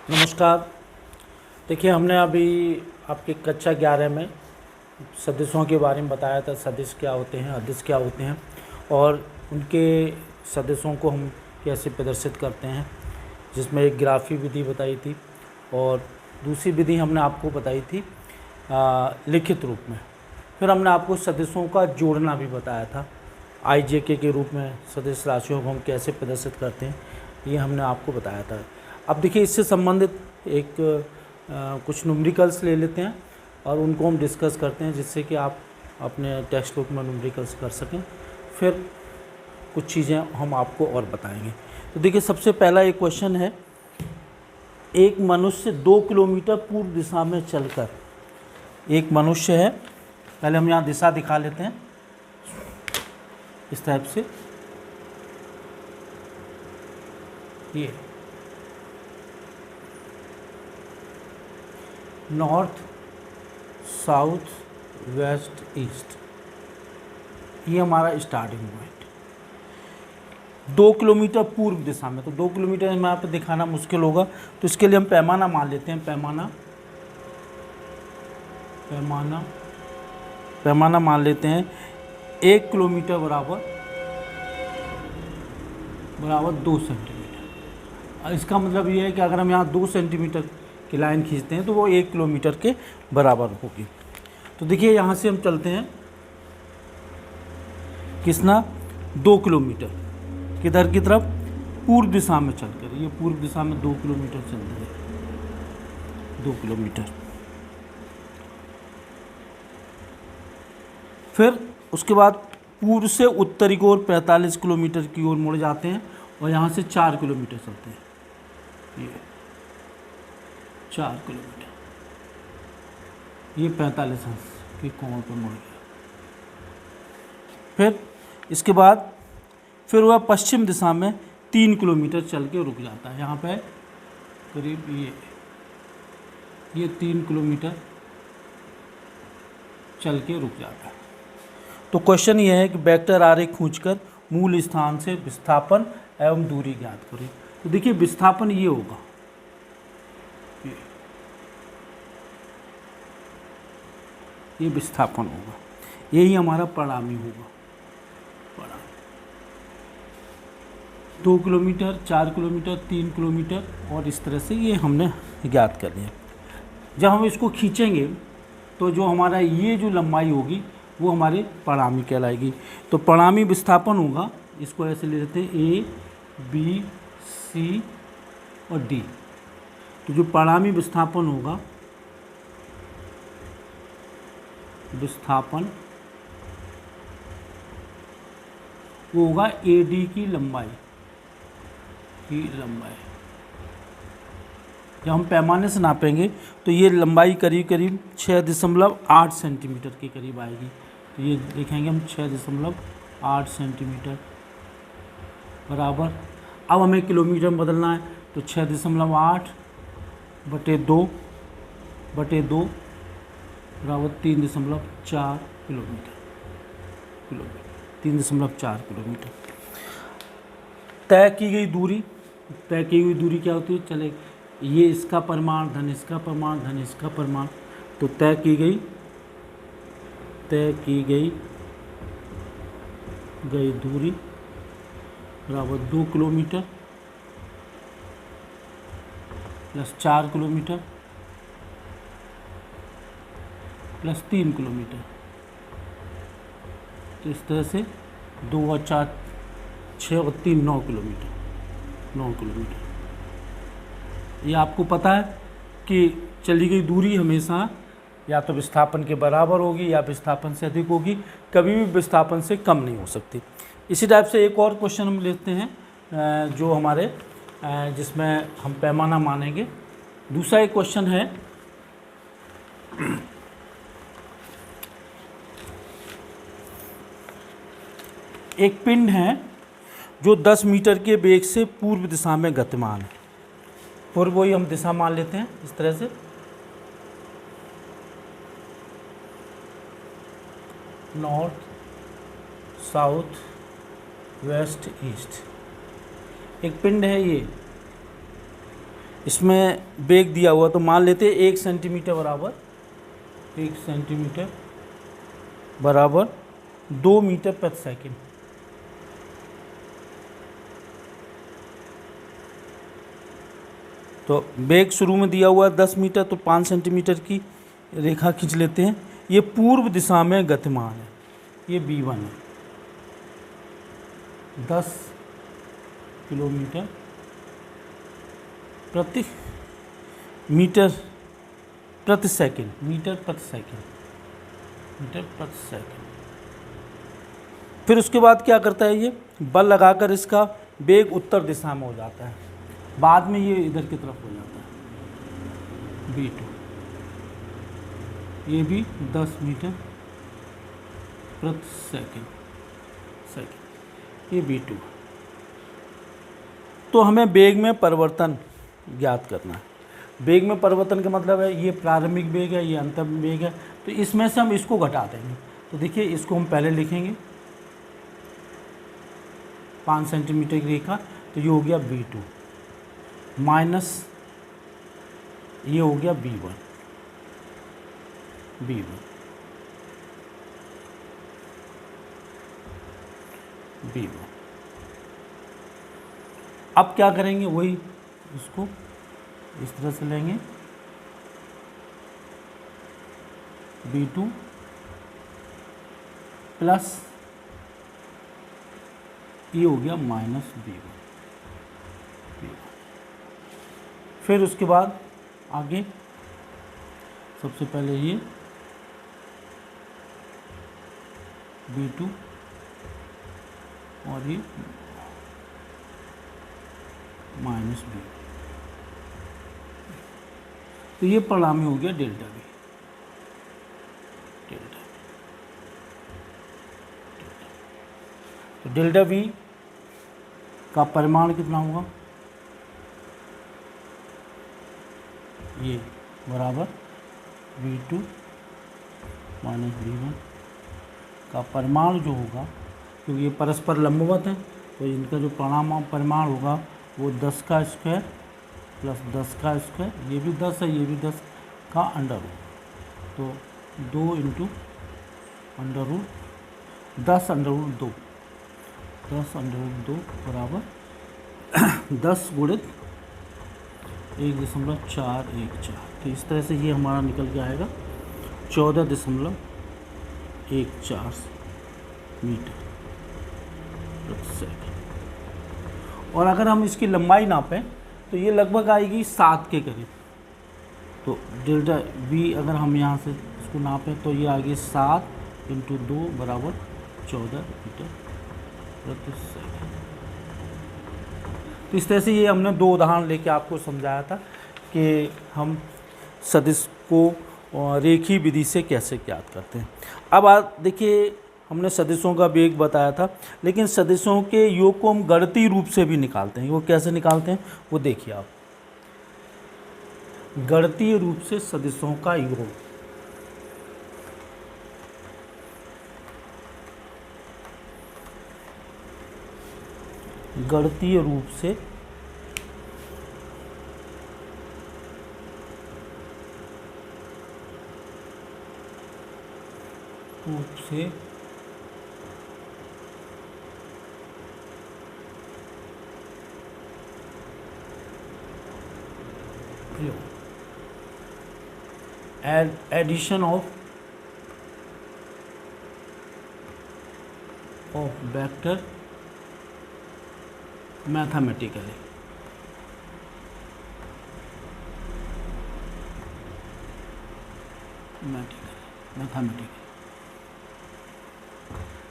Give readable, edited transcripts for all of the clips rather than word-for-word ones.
नमस्कार। देखिए, हमने अभी आपकी कक्षा 11 में सदिशों के बारे में बताया था। सदिश क्या होते हैं, अदिश क्या होते हैं और उनके सदिशों को हम कैसे प्रदर्शित करते हैं, जिसमें एक ग्राफी विधि बताई थी और दूसरी विधि हमने आपको बताई थी लिखित रूप में। फिर हमने आपको सदिशों का जोड़ना भी बताया था। IJK के रूप में सदिश राशियों को हम कैसे प्रदर्शित करते हैं, ये हमने आपको बताया था। अब देखिए, इससे संबंधित एक कुछ न्यूमेरिकल्स ले लेते हैं और उनको हम डिस्कस करते हैं, जिससे कि आप अपने टेक्स्ट बुक में न्यूमेरिकल्स कर सकें। फिर कुछ चीज़ें हम आपको और बताएंगे। तो देखिए, सबसे पहला एक क्वेश्चन है, एक मनुष्य 2 किलोमीटर पूर्व दिशा में चलकर, एक मनुष्य है, पहले हम यहाँ दिशा दिखा लेते हैं इस टाइप से, ये नॉर्थ, साउथ, वेस्ट, ईस्ट, ये हमारा स्टार्टिंग पॉइंट। 2 किलोमीटर पूर्व दिशा में, तो 2 किलोमीटर में यहाँ पे दिखाना मुश्किल होगा, तो इसके लिए हम पैमाना मान लेते हैं। पैमाना मान लेते हैं। 1 किलोमीटर बराबर 2 सेंटीमीटर। इसका मतलब ये है कि अगर हम यहाँ 2 सेंटीमीटर की लाइन खींचते हैं तो वो 1 किलोमीटर के बराबर होगी। तो देखिए, यहाँ से हम चलते हैं कितना, 2 किलोमीटर किधर की तरफ, पूर्व दिशा में चलकर। ये पूर्व दिशा में 2 किलोमीटर चल रहे हैं, 2 किलोमीटर। फिर उसके बाद पूर्व से उत्तरी की ओर 45 किलोमीटर की ओर मुड़ जाते हैं और यहाँ से 4 किलोमीटर चलते हैं। ये 4 किलोमीटर, ये 45 अंश के कोण पर मुड़ गया। फिर इसके बाद फिर वह पश्चिम दिशा में 3 किलोमीटर चल के रुक जाता है। यहाँ पे करीब ये 3 किलोमीटर चल के रुक जाता है। तो क्वेश्चन ये है कि वेक्टर आरेख खींचकर मूल स्थान से विस्थापन एवं दूरी ज्ञात करें। तो देखिए, विस्थापन ये होगा, ये विस्थापन होगा, यही हमारा परिणामी होगा। 2 किलोमीटर, 4 किलोमीटर, 3 किलोमीटर और इस तरह से ये हमने ज्ञात कर लिया। जब हम इसको खींचेंगे तो जो हमारा ये जो लंबाई होगी वो हमारी परिणामी कहलाएगी। तो परिणामी विस्थापन होगा, इसको ऐसे ले लेते हैं, A, B, C और D। तो जो परिणामी विस्थापन होगा, वो होगा AD की लंबाई। जब हम पैमाने से नापेंगे तो ये लंबाई करीब करीब 6.8 सेंटीमीटर के करीब आएगी। तो ये देखेंगे हम 6.8 सेंटीमीटर बराबर। अब हमें किलोमीटर में बदलना है, तो 6.8 बटे 2 बराबर 3.4 किलोमीटर। 3.4 किलोमीटर तय की गई दूरी क्या होती है, चले, ये इसका परिमाण धन इसका परिमाण धन इसका परिमाण। तो तय की गई दूरी बराबर 2 kilometre plus 4 kilometre plus 3 kilometre. तो इस तरह से 2 और 4 6 और 3 9 किलोमीटर। ये आपको पता है कि चली गई दूरी हमेशा या तो विस्थापन के बराबर होगी या विस्थापन से अधिक होगी, कभी भी विस्थापन से कम नहीं हो सकती। इसी टाइप से एक और क्वेश्चन हम लेते हैं, जो हमारे जिसमें हम पैमाना मानेंगे। दूसरा एक क्वेश्चन है, एक पिंड है जो 10 मीटर के वेग से पूर्व दिशा में गतिमान है। पूर्व वही हम दिशा मान लेते हैं इस तरह से, नॉर्थ, साउथ, वेस्ट, ईस्ट। एक पिंड है ये, इसमें बेग दिया हुआ, तो मान लेते हैं 1 सेंटीमीटर बराबर 1 सेंटीमीटर बराबर 2 मीटर प्रति सेकंड। तो बेग शुरू में दिया हुआ है 10 मीटर, तो 5 सेंटीमीटर की रेखा खींच लेते हैं। ये पूर्व दिशा में गतिमान है, ये v1 है, 10 किलोमीटर प्रति मीटर प्रति सेकंड, मीटर प्रति सेकंड, मीटर प्रति सेकंड। फिर उसके बाद क्या करता है, ये बल लगाकर इसका वेग उत्तर दिशा में हो जाता है, बाद में ये इधर की तरफ हो जाता है v2। ये भी 10 मीटर प्रति सेकंड, ये v2। तो हमें वेग में परिवर्तन ज्ञात करना है। वेग में परिवर्तन का मतलब है ये प्रारंभिक वेग है, ये अंतिम वेग है, तो इसमें से हम इसको घटा देंगे। तो देखिए इसको हम पहले लिखेंगे 5 सेंटीमीटर की रेखा, तो ये हो गया v2 माइनस ये हो गया v1। अब क्या करेंगे, वही इसको इस तरह से लेंगे v2 प्लस ये हो गया माइनस v1। फिर उसके बाद आगे सबसे पहले ये v2 और ये माइनस v, तो ये परिणामी हो गया डेल्टा v। तो डेल्टा v का परिमाण कितना होगा, ये बराबर v2 माइनस v1 का परिमाण जो होगा, क्योंकि ये परस्पर लंबवत है, तो इनका जो परिमाण होगा वो 10 का स्क्वायर प्लस 10 का स्क्वायर, ये भी 10 है, ये भी 10 का अंडर रूट, तो 2 into under root 10 under root 2, 10 under root 2 बराबर 10 गुणित 1.414। तो इस तरह से ये हमारा निकल के आएगा 14.14 मीटर प्रति सेकंड। और अगर हम इसकी लंबाई नापें तो ये लगभग आएगी 7 के करीब। तो डेल्टा v अगर हम यहाँ से इसको नापें तो ये आगे 7 इंटू 2 बराबर 14 मीटर प्रति सेकंड। तो इस तरह से ये हमने 2 उदाहरण लेके आपको समझाया था कि हम सदिश को रेखीय विधि से कैसे ज्ञात करते हैं। अब आप देखिए हमने सदिशों का वेग बताया था, लेकिन सदिशों के योग को हम गणितीय रूप से भी निकालते हैं। वो कैसे निकालते हैं वो देखिए आप। गणितीय रूप से सदिशों का योग, गणितीय रूप से एडिशन ऑफ वेक्टर मैथमेटिकली।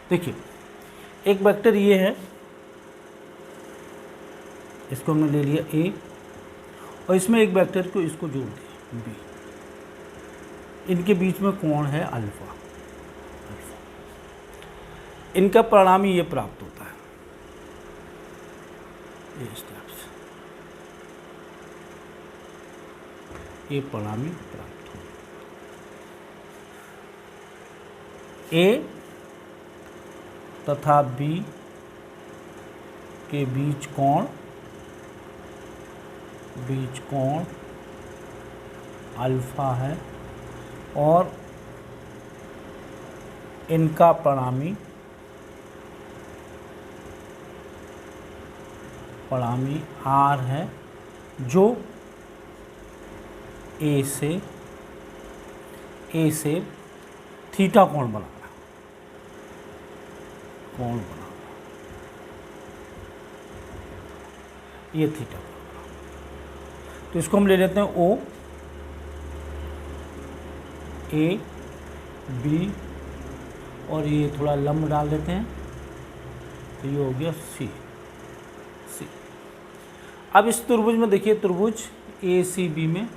देखिए एक वेक्टर ये है, इसको हमने ले लिया a, और इसमें एक वेक्टर को इसको जोड़ दिया b। इनके बीच में कोण है अल्फा। इनका परिणाम ये प्राप्त होता है इस तरह से, ये परिणामी प्राप्त हो। a तथा b के बीच कोण बीच कोण अल्फा है और इनका परिणामी आर है जो ए से थीटा कोण बना रहा ये थीटा। तो इसको हम ले लेते हैं ओ ए बी और ये थोड़ा लंब डाल देते हैं तो ये हो गया सी। अब इस त्रिभुज में देखिए, त्रिभुज ए सी बी में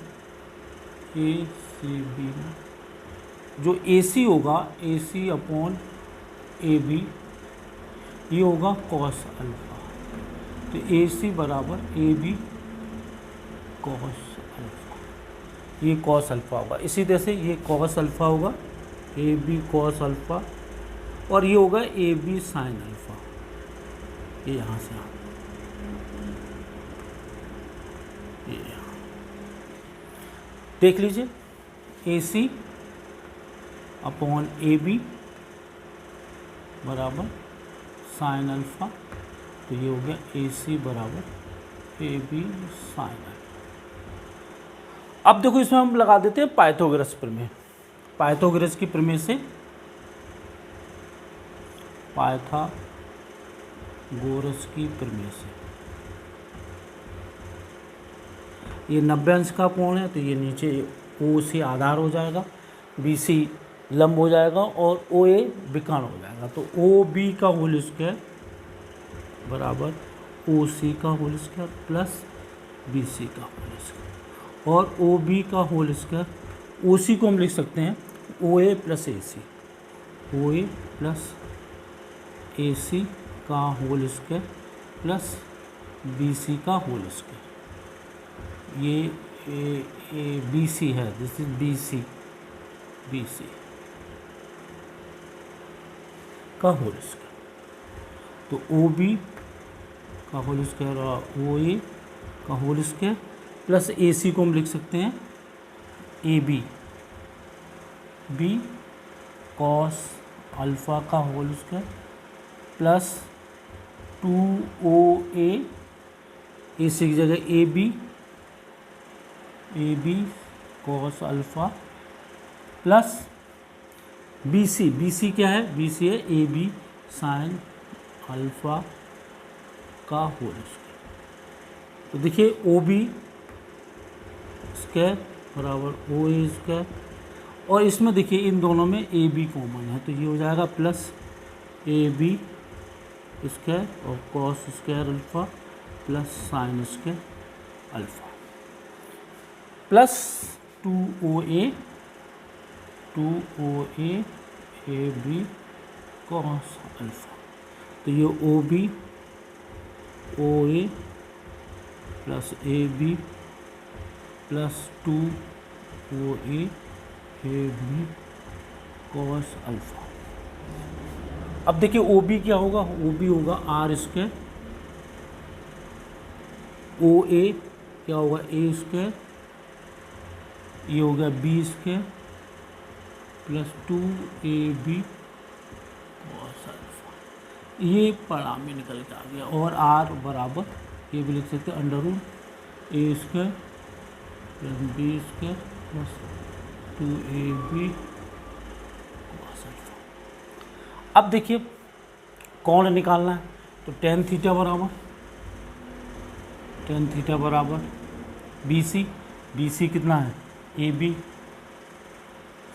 जो ए सी होगा, ए सी अपॉन ए बी, ये होगा कॉस अल्फा। तो ए सी बराबर ए बी कॉस अल्फा, ये कॉस अल्फा होगा। इसी तरह से ये कॉस अल्फा होगा, ए बी कॉस अल्फा, और ये होगा ए बी साइन अल्फा। ये यहाँ से ये देख लीजिए, ए सी अपॉन ए बी बराबर साइन अल्फा। तो ये हो गया ए सी बराबर ए बी साइन अल्फा। अब देखो, इसमें हम लगा देते हैं पाइथागोरस प्रमेय। पाइथागोरस की प्रमेय से, पाइथागोरस की प्रमेय से ये 90 अंश का कोण है, तो ये नीचे ओ से आधार हो जाएगा, बी सी लंब हो जाएगा और ओ ए विकर्ण हो जाएगा। तो ओ बी का होल स्क्वायर बराबर ओ सी का whole square plus B C का होल स्क्वायर, और ओ बी का होल स्क्वायर, ओ सी को हम लिख सकते हैं ओ A plus A C, O A plus A C का whole square plus B C का होल स्क्वायर। ये बी सी है, दिस इज बी सी का होल स्क्वायर। तो ओ बी का होल स्क्वायर और ओ ए का whole square plus A C को हम लिख सकते हैं ए बी कॉस अल्फा का whole square plus 2OA, A C की जगह A B cos alpha plus B C क्या है, बी सी है ए बी साइन अल्फा का होल स्क्वायर। तो देखिए ओ बी स्क्वायर बराबर ओ ए स्क्वायर, और इसमें देखिए इन दोनों में ए बी कॉमन है, तो ये हो जाएगा प्लस ए बी स्क्वायर और cos square alpha plus sine square alpha plus 2OA A B cos alpha. तो ये O B O A plus A B plus 2OA A B cos alpha. अब देखिए ओ बी क्या होगा, O B होगा R square, O A क्या होगा A square, ये हो गया B square plus 2AB cos alpha. ये परिणामी निकल के आ गया, और आर बराबर ये भी लिख सकते हैं under root A square plus B square plus 2AB cos alpha. अब देखिए कोण निकालना है, तो tan थीटा बराबर बी सी कितना है ए बी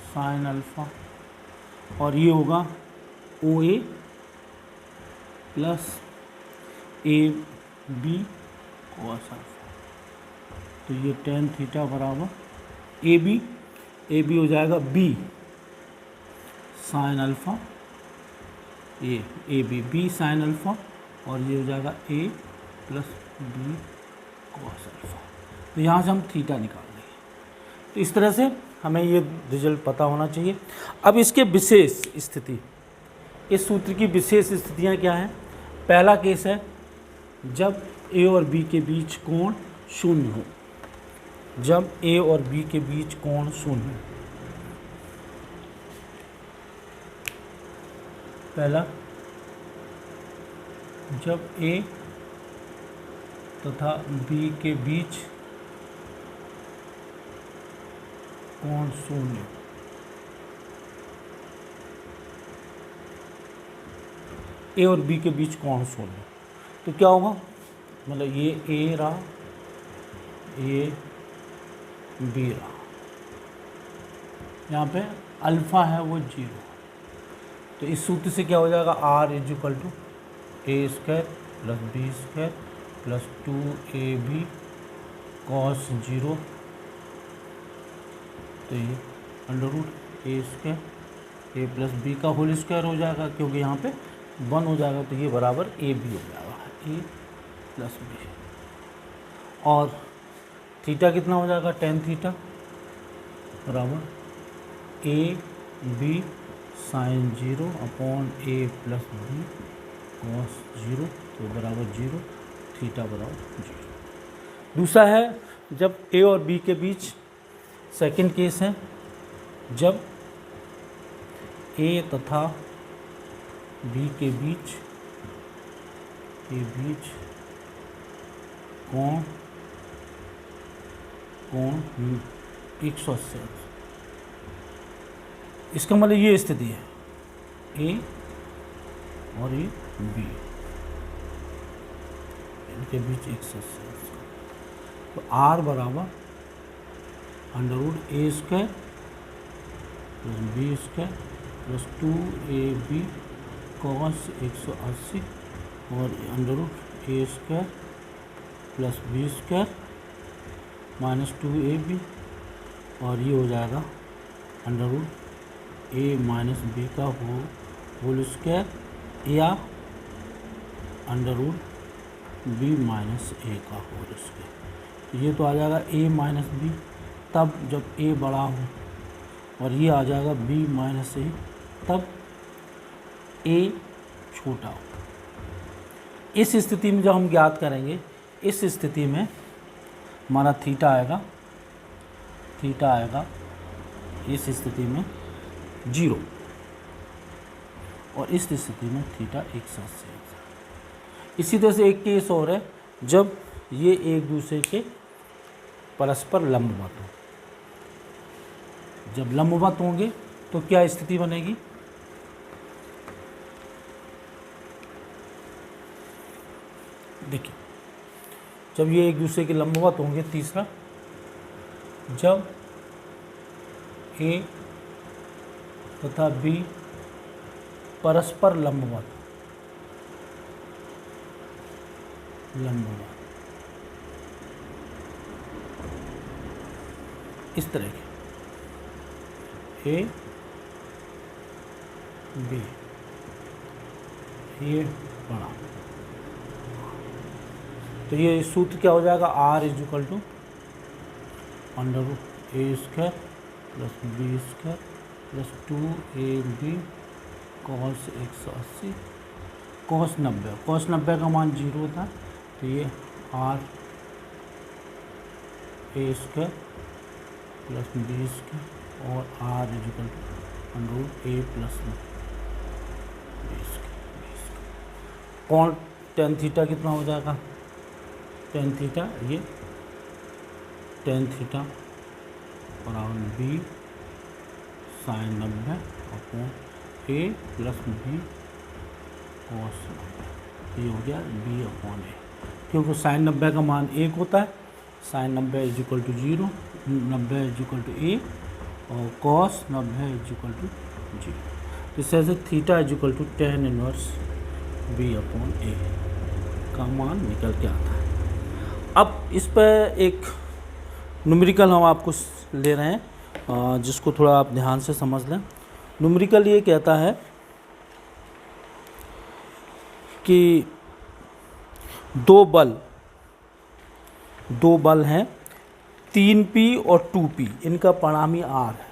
साइन अल्फा, और ये होगा O A plus A B cos alpha. तो ये tan थीटा बराबर ए बी हो जाएगा B sine alpha, A B sine alpha, और ये हो जाएगा A plus B cos alpha. तो यहाँ से हम थीटा निकाल लेंगे। तो इस तरह से हमें ये रिजल्ट पता होना चाहिए। अब इसके विशेष स्थिति, इस सूत्र की विशेष स्थितियाँ क्या हैं। पहला केस है जब ए और बी के बीच कोण शून्य हो, जब ए और बी के बीच कोण शून्य हो। पहला, जब ए तथा बी के बीच कोण शून्य। ए और बी के बीच कोण शून्य, तो क्या होगा, मतलब ये ए रहा, ये बी रहा, यहाँ पे अल्फ़ा है वो 0, तो इस सूत्र से क्या हो जाएगा, R is equal to A square plus B square plus 2ab cos 0, तो ये under root A square A plus B का होल स्क्वायर हो जाएगा, क्योंकि यहाँ पे 1 हो जाएगा, तो ये बराबर ए बी हो जाएगा, ए प्लस बी। और थीटा कितना हो जाएगा, tan थीटा बराबर A B sine 0 upon A plus B cos 0, तो बराबर 0, थीटा बराबर 0। दूसरा है जब ए और बी के बीच, सेकंड केस है जब ए तथा बी के बीच कोण 180। इसका मतलब ये स्थिति है, ए और ये बी, इनके बीच 180, तो आर बराबर under root A square plus B square plus 2ab cos 180 और under root A square plus B square minus 2ab, और ये हो जाएगा under root A minus B का होल स्क्वायर या under root B minus A का whole square. तो ये तो आ जाएगा ए माइनस बी, तब जब ए बड़ा हो, और ये आ जाएगा बी माइनस ए तब ए छोटा हो। इस स्थिति में जब हम ज्ञात करेंगे, इस स्थिति में हमारा थीटा आएगा इस स्थिति में 0, और इस स्थिति में थीटा 180। इसी तरह से एक केस और है जब ये एक दूसरे के परस्पर लंबवत हो। जब लंबवत होंगे तो क्या स्थिति बनेगी, देखिए, जब ये एक दूसरे के लंबवत होंगे। तीसरा, जब ए तथा बी परस्पर लंबवत इस तरह के ए बी, ये बड़ा, तो ये सूत्र क्या हो जाएगा, R is equal to under root A square plus B square plus 2ab cos 180 cos 90 का मान 0 होता, तो ये R A square plus B square और R is equal to under root A plus B square. कौन tan theta कितना हो जाएगा, tan थीटा, ये tan थीटा बराबर B sine 90 upon A plus B cos 90, ये हो गया बी अपॉन ए, क्योंकि साइन 90 का मान 1 होता है, sine 90 is equal to 0, 90 is equal to A और कॉस 90 इज इक्वल टू 0। तो इस तरह से theta is equal to tan inverse B upon A का मान निकल के आता है। अब इस पर एक न्यूमेरिकल हम आपको ले रहे हैं, जिसको थोड़ा आप ध्यान से समझ लें। न्यूमेरिकल ये कहता है कि दो बल हैं 3p और 2p, इनका परिणामी r है।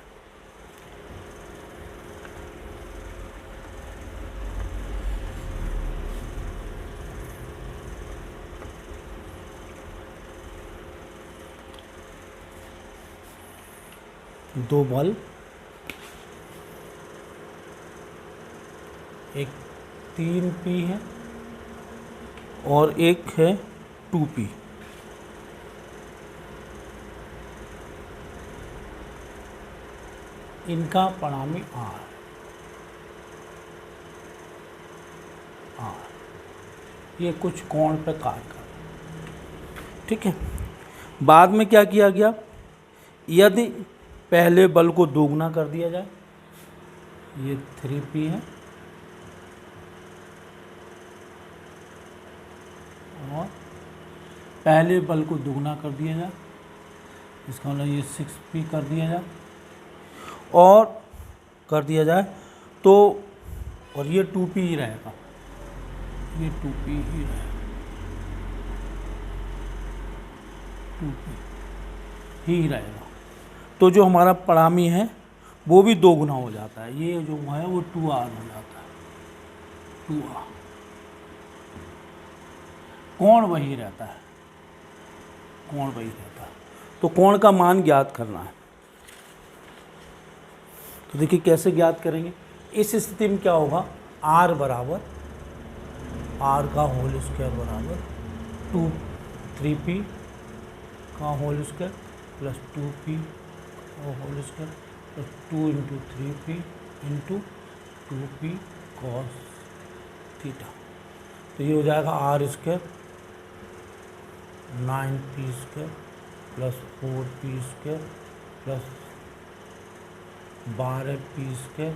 2 बल, एक 3p है और एक है 2p। इनका परिणामी R, ये कुछ कोण पे कार्य कर। ठीक है, बाद में क्या किया गया, यदि पहले बल को दोगुना कर दिया जाए, ये 3p है और पहले बल को दोगुना कर दिया जाए, इसका मतलब ये 6p कर दिया जाए और कर दिया जाए तो, और ये 2p ही रहेगा, ये 2p ही रहेगा, 2p ही रहेगा। तो जो हमारा परिणामी है वो भी 2 गुना हो जाता है, ये जो है वो 2r हो जाता है, 2r। कोण वही रहता है, कोण वही रहता है। तो कोण का मान ज्ञात करना है। तो देखिए कैसे ज्ञात करेंगे। इस स्थिति में क्या होगा, r बराबर r का होल स्क्वायर बराबर 3p का होल स्क्वायर प्लस 2p का whole square plus 2 into 3p into 2p cos theta. तो ये हो जाएगा r square 9p square plus 4p square plus 12p square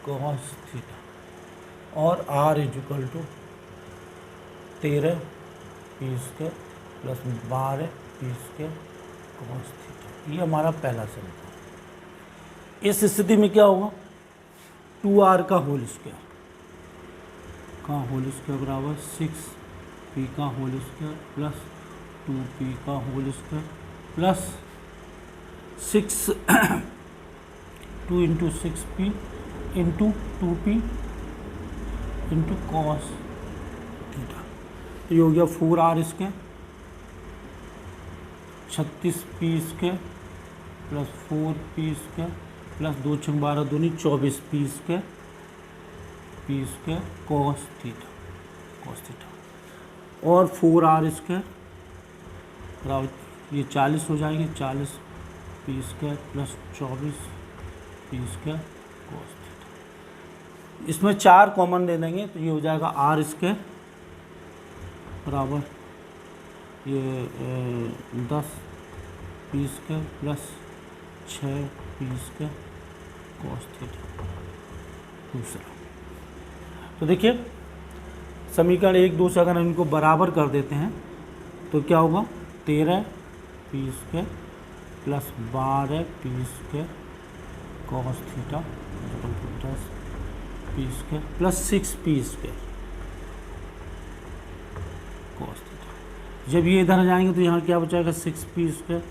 cos theta और r equal to 13p square plus 12p square cos theta. ये हमारा पहला समीकरण। इस स्थिति में क्या होगा, 2r का होल स्क्वायर बराबर 6p का होल स्क्वायर प्लस 2p का whole square plus 2 into 6p into 2p into cos theta. तो ये हो गया 4r square 36p square plus 4p square plus 2 छंग 12 दूनी 24p square p square cos theta और 4r स्क्वायर बराबर ये 40 हो जाएंगे, 40p square plus 24p square cos theta. इसमें 4 कॉमन दे देंगे तो ये हो जाएगा r स्क्वायर बराबर ये 10p square plus 6p square cos theta दूसरा। तो देखिए समीकरण 1, 2 से अगर इनको बराबर कर देते हैं तो क्या होगा, 13p square plus 12p square cos theta 10p square plus 6p square cos theta. जब ये इधर आ जाएंगे तो यहाँ क्या बचाएगा, 6p स्क्वायर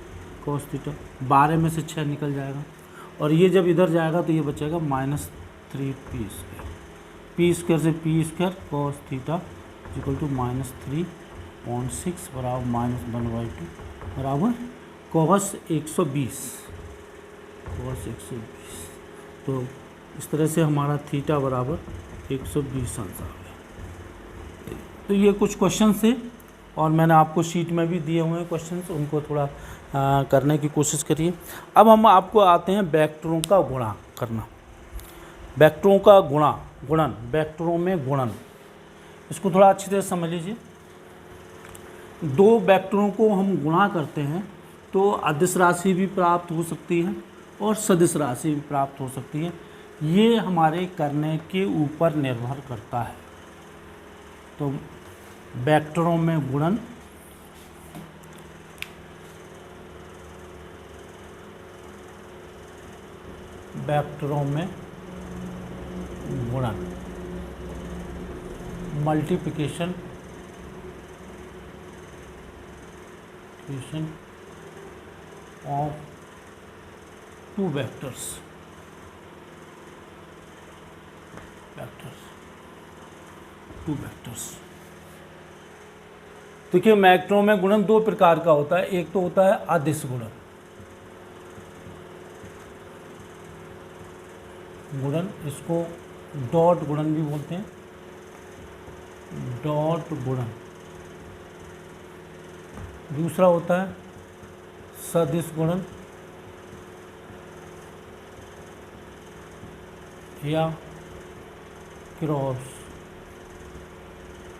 कॉस थीटा, 12 में से 6 निकल जाएगा और ये जब इधर जाएगा तो ये बचेगा -3p स्क्वायर, p स्क्वायर से p square cos theta equal to -3.6 बराबर -1/2 बराबर कॉस 120। तो इस तरह से हमारा थीटा बराबर 120 आंसर आ गया। तो ये कुछ क्वेश्चन थे और मैंने आपको शीट में भी दिए हुए हैं क्वेश्चन, उनको थोड़ा करने की कोशिश करिए। अब हम आपको आते हैं वेक्टरों का गुणा करना। वेक्टरों का गुणन, वेक्टरों में गुणन, इसको थोड़ा अच्छी तरह समझ लीजिए। 2 वेक्टरों को हम गुणा करते हैं तो अदिश राशि भी प्राप्त हो सकती है और सदिश राशि भी प्राप्त हो सकती है। ये हमारे करने के ऊपर निर्भर करता है। तो वेक्टरों में गुणन, वेक्टरों में गुणन, मल्टीप्लिकेशन ऑफ 2 वेक्टर्स, 2 वेक्टर्स। देखिए वेक्टरों में गुणन 2 प्रकार का होता है। एक तो होता है अदिश गुणन, गुणन, इसको डॉट गुणन भी बोलते हैं, डॉट गुणन। दूसरा होता है सदिश गुणन या क्रॉस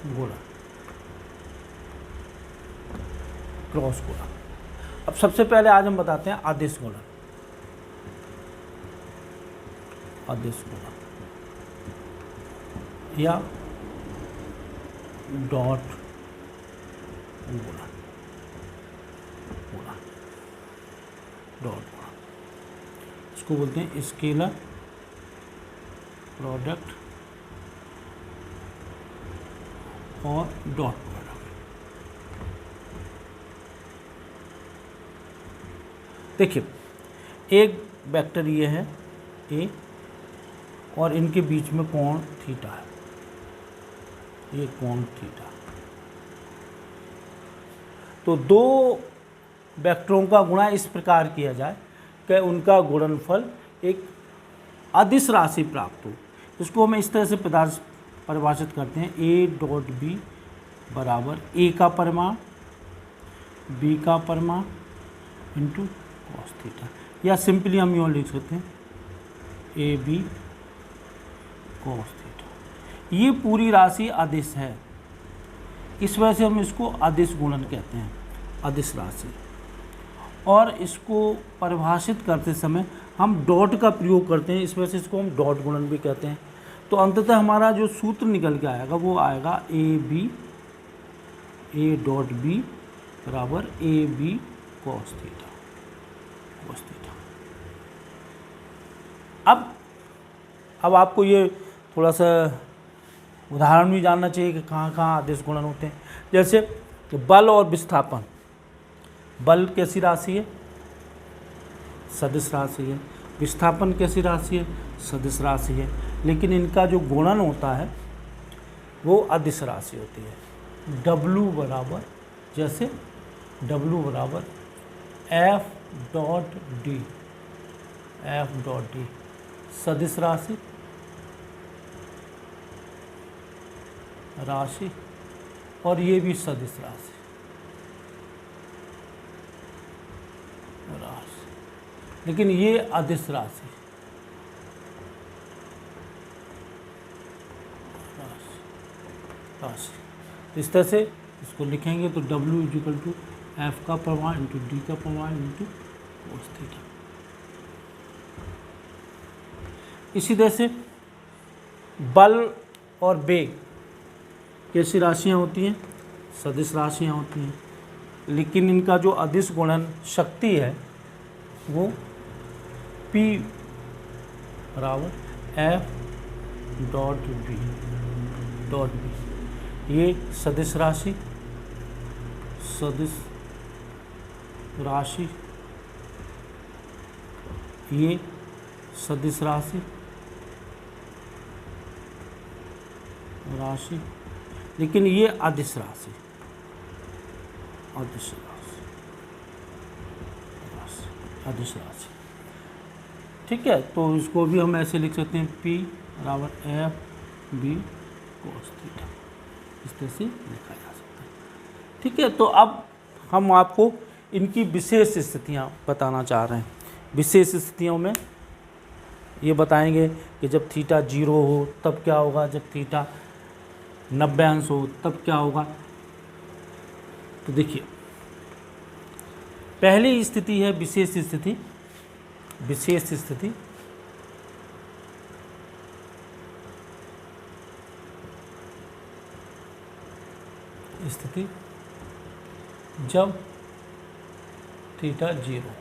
गुणन, क्रॉस गुणन। अब सबसे पहले आज हम बताते हैं अदिश गुणन, अदिश गुणन या डॉट गुणन, डॉट गुणन, इसको बोलते हैं स्केलर प्रोडक्ट और डॉट प्रोडक्ट। देखिए, एक वेक्टर ये है ए और इनके बीच में कोण थीटा है, ये कोण थीटा। तो दो वेक्टरों का गुणा इस प्रकार किया जाए कि उनका गुणनफल एक अदिश राशि प्राप्त हो। इसको हम इस तरह से परिभाषित करते हैं, ए डॉट बी बराबर ए का परिमाण बी का परिमाण इंटू कॉस थीटा, या सिंपली हम यूँ लिख सकते हैं ए बी कॉस थीटा। ये पूरी राशि अदिश है, इस वजह से हम इसको अदिश गुणन कहते हैं, अदिश राशि। और इसको परिभाषित करते समय हम डॉट का प्रयोग करते हैं, इस वजह से इसको हम डॉट गुणन भी कहते हैं। तो अंततः हमारा जो सूत्र निकल के आएगा वो आएगा ए डॉट बी बराबर A B cos theta, cos theta. अब आपको ये थोड़ा सा उदाहरण भी जानना चाहिए कि कहाँ कहाँ अदिश गुणन होते हैं। जैसे बल और विस्थापन, बल कैसी राशि है, सदिश राशि है, विस्थापन कैसी राशि है, सदिश राशि है, लेकिन इनका जो गुणन होता है वो अदिश राशि होती है। W बराबर, जैसे W बराबर F dot D, F dot D सदिश राशि, राशि, और ये भी सदिश राशि, राशि, लेकिन ये अदिश राशि, राशि। इस तरह से इसको लिखेंगे तो W इक्वल टू एफ का परिमाण इंटू डी का परिमाण इंटू कोस थीटा। इसी तरह से बल और वेग कैसी राशियाँ होती हैं, सदिश राशियाँ होती हैं, लेकिन इनका जो अदिश गुणन शक्ति है वो P बराबर F dot B, dot B. ये सदिश राशि, सदिश राशि, ये सदिश राशि, राशि, लेकिन ये अदिश राशि, अदिश राशि, अदिश राशि। ठीक है, तो इसको भी हम ऐसे लिख सकते हैं P बराबर F बी कोस थीटा, इस तरह से लिखा जा सकता है। ठीक है, तो अब हम आपको इनकी विशेष स्थितियाँ बताना चाह रहे हैं। विशेष स्थितियों में ये बताएंगे कि जब थीटा 0 हो तब क्या होगा, जब थीटा 90 अंश हो तब क्या होगा। तो देखिए, पहली स्थिति है विशेष स्थिति, विशेष स्थिति स्थिति जब थीटा 0,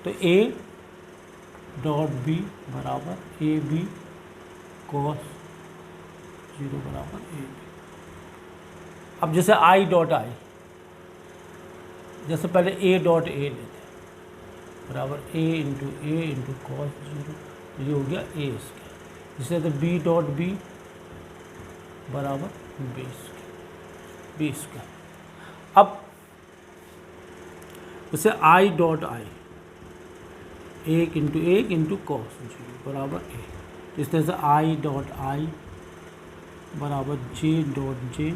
तो ए डॉट बी बराबर ए बी कॉस 0 बराबर ए बी। अब जैसे आई डॉट आई, जैसे पहले ए डॉट ए लेते हैं बराबर ए इंटू कॉस 0, ये हो गया ए स्क्वायर। जिससे तो बी डॉट बी बराबर बी स्क्वायर। अब जैसे आई डॉट आई, एक इंटू कॉस 0 बराबर ए, इस तरह से आई डॉट आई बराबर जे डॉट जे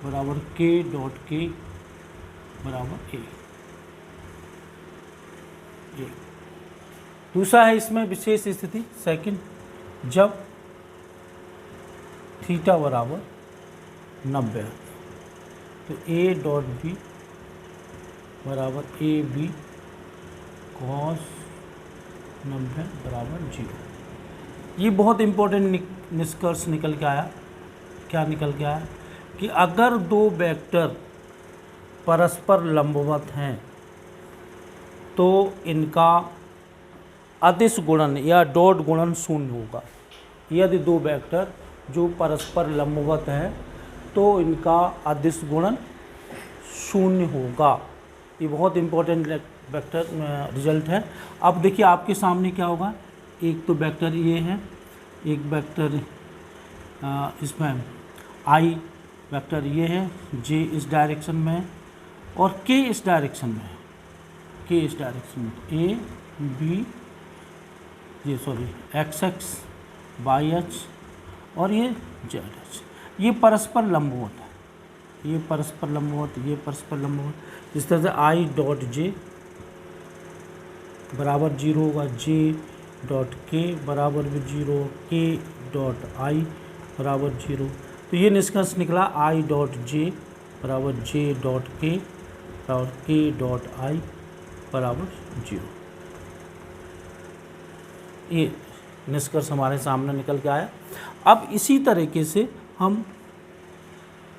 बराबर के डॉट के बराबर ए। दूसरा है इसमें विशेष स्थिति सेकंड, जब थीटा बराबर 90, तो ए डॉट बी बराबर ए बी कॉस 90 बराबर 0। ये बहुत इम्पोर्टेंट निष्कर्ष निकल के आया। क्या निकल के आया कि अगर दो वेक्टर परस्पर लंबवत हैं तो इनका अदिश गुणन या डॉट गुणन शून्य होगा। यदि दो वेक्टर जो परस्पर लंबवत हैं तो इनका अदिश गुणन शून्य होगा। ये बहुत इम्पोर्टेंट वेक्टर रिजल्ट है। अब देखिए आपके सामने क्या होगा, एक तो वेक्टर ये है, एक वेक्टर इसमें आई वेक्टर ये है, जे इस डायरेक्शन में है और के इस डायरेक्शन में है, के इस डायरेक्शन में, ए बी ये sorry X X Y H और ये जेड एच, ये परस्पर लंबवत है, ये परस्पर लंबवत, ये परस्पर लंबवत। इस तरह से आई डॉट जे बराबर 0 होगा, जे डॉट के बराबर भी 0, के डॉट आई बराबर 0। तो ये निष्कर्ष निकला आई डॉट जे बराबर जे डॉट के और के डॉट आई बराबर 0। ये निष्कर्ष हमारे सामने निकल के आया। अब इसी तरीके से हम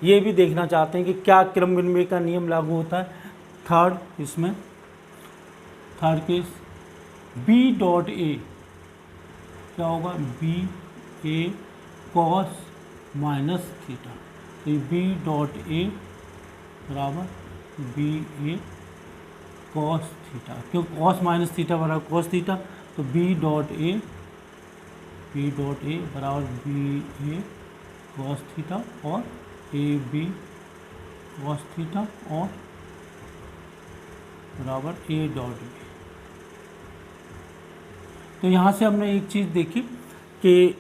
ये भी देखना चाहते हैं कि क्या क्रम विनिमय का नियम लागू होता है। थर्ड इसमें third case B dot A क्या होगा, B A cos minus theta, तो ये बी डॉट ए बराबर बी ए कॉस थीटा, क्यों कॉस माइनस थीटा बराबर कॉस थीटा, तो बी डॉट ए बराबर बी ए कॉस थीटा और ए बी कॉस थीटा और बराबर ए डॉट बी। तो यहाँ से हमने एक चीज़ देखी कि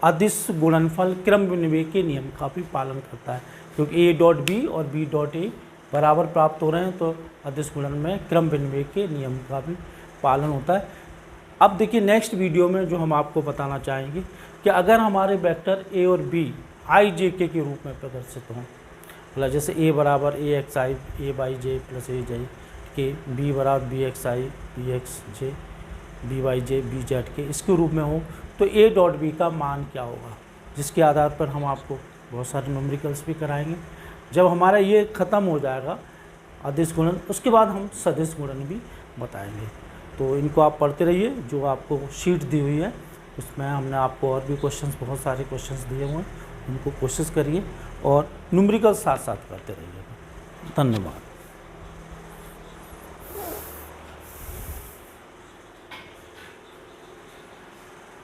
अदिश गुणनफल क्रम विनिमय के नियम का भी पालन करता है, क्योंकि ए डॉट बी और बी डॉट ए बराबर प्राप्त हो रहे हैं, तो अदिश गुणन में क्रम विनिमय के नियम का भी पालन होता है। अब देखिए नेक्स्ट वीडियो में जो हम आपको बताना चाहेंगे कि अगर हमारे वेक्टर ए और बी आई जे के रूप में प्रदर्शित हों, मतलब जैसे ए बराबर A X I A Y J plus A J K, B बराबर B X I B X J B Y J B Z K, इसके रूप में हो, तो ए डॉट बी का मान क्या होगा, जिसके आधार पर हम आपको बहुत सारे न्यूमेरिकल्स भी कराएंगे। जब हमारा ये ख़त्म हो जाएगा अदिश गुणन, उसके बाद हम सदिश गुणन भी बताएंगे। तो इनको आप पढ़ते रहिए, जो आपको शीट दी हुई है उसमें हमने आपको और भी क्वेश्चंस, बहुत सारे क्वेश्चंस दिए हुए हैं, उनको कोशिश करिए और न्यूमेरिकल साथ साथ करते रहिए। धन्यवाद।